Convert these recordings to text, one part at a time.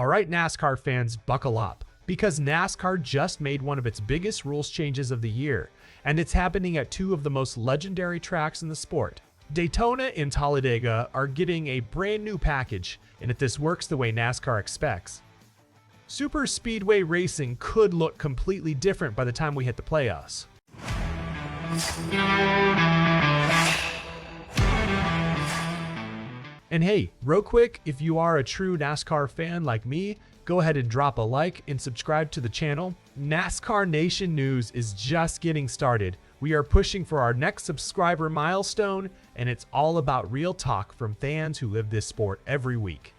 Alright, NASCAR fans, buckle up, because NASCAR just made one of its biggest rules changes of the year, and it's happening at two of the most legendary tracks in the sport. Daytona and Talladega are getting a brand new package, and if this works the way NASCAR expects, Superspeedway racing could look completely different by the time we hit the playoffs. And hey, real quick, if you are a true NASCAR fan like me, go ahead and drop a like and subscribe to the channel. NASCAR Nation news is just getting started. We are pushing for our next subscriber milestone, and it's all about real talk from fans who live this sport every week.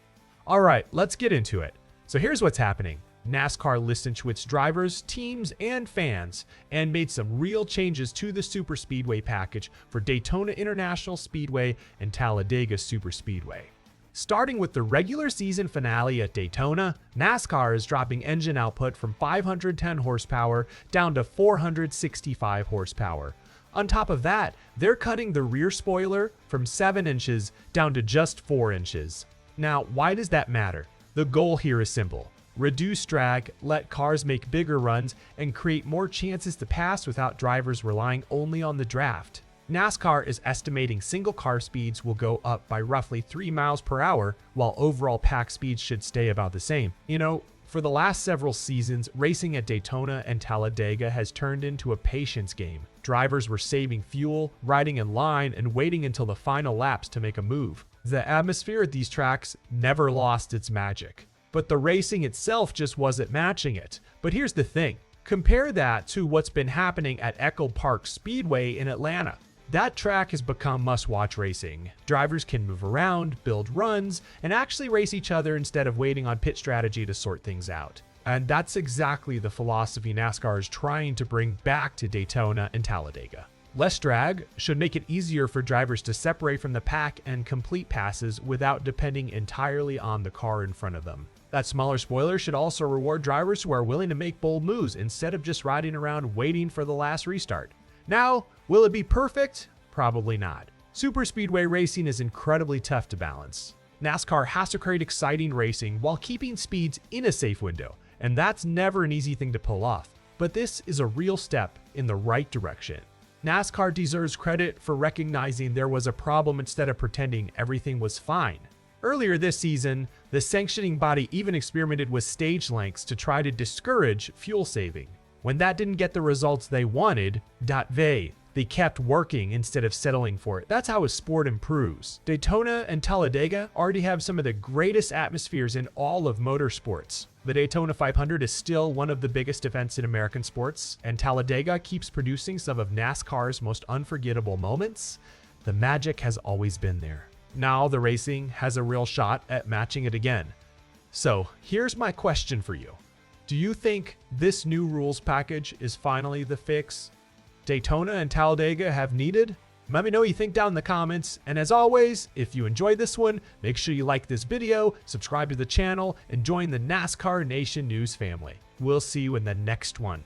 Alright, let's get into it. So here's what's happening. NASCAR listened to its drivers, teams, and fans, and made some real changes to the Superspeedway package for Daytona International Speedway and Talladega Superspeedway. Starting with the regular season finale at Daytona, NASCAR is dropping engine output from 510 horsepower down to 465 horsepower. On top of that, they're cutting the rear spoiler from 7 inches down to just 4 inches. Now, why does that matter? The goal here is simple. Reduce drag, let cars make bigger runs, and create more chances to pass without drivers relying only on the draft. NASCAR is estimating single car speeds will go up by roughly 3 miles per hour, while overall pack speeds should stay about the same. You know, for the last several seasons, racing at Daytona and Talladega has turned into a patience game. Drivers were saving fuel, riding in line, and waiting until the final laps to make a move. The atmosphere at these tracks never lost its magic, but the racing itself just wasn't matching it. But here's the thing. Compare that to what's been happening at EchoPark Speedway in Atlanta. That track has become must-watch racing. Drivers can move around, build runs, and actually race each other instead of waiting on pit strategy to sort things out. And that's exactly the philosophy NASCAR is trying to bring back to Daytona and Talladega. Less drag should make it easier for drivers to separate from the pack and complete passes without depending entirely on the car in front of them. That smaller spoiler should also reward drivers who are willing to make bold moves instead of just riding around waiting for the last restart. Now, will it be perfect? Probably not. Superspeedway racing is incredibly tough to balance. NASCAR has to create exciting racing while keeping speeds in a safe window, and that's never an easy thing to pull off. But this is a real step in the right direction. NASCAR deserves credit for recognizing there was a problem instead of pretending everything was fine. Earlier this season, the sanctioning body even experimented with stage lengths to try to discourage fuel saving. When that didn't get the results they wanted, they kept working instead of settling for it. That's how a sport improves. Daytona and Talladega already have some of the greatest atmospheres in all of motorsports. The Daytona 500 is still one of the biggest events in American sports, and Talladega keeps producing some of NASCAR's most unforgettable moments. The magic has always been there. Now the racing has a real shot at matching it again. So here's my question for you. Do you think this new rules package is finally the fix Daytona and Talladega have needed? Let me know what you think down in the comments, and as always, if you enjoyed this one, make sure you like this video, subscribe to the channel, and join the NASCAR Nation News family. We'll see you in the next one.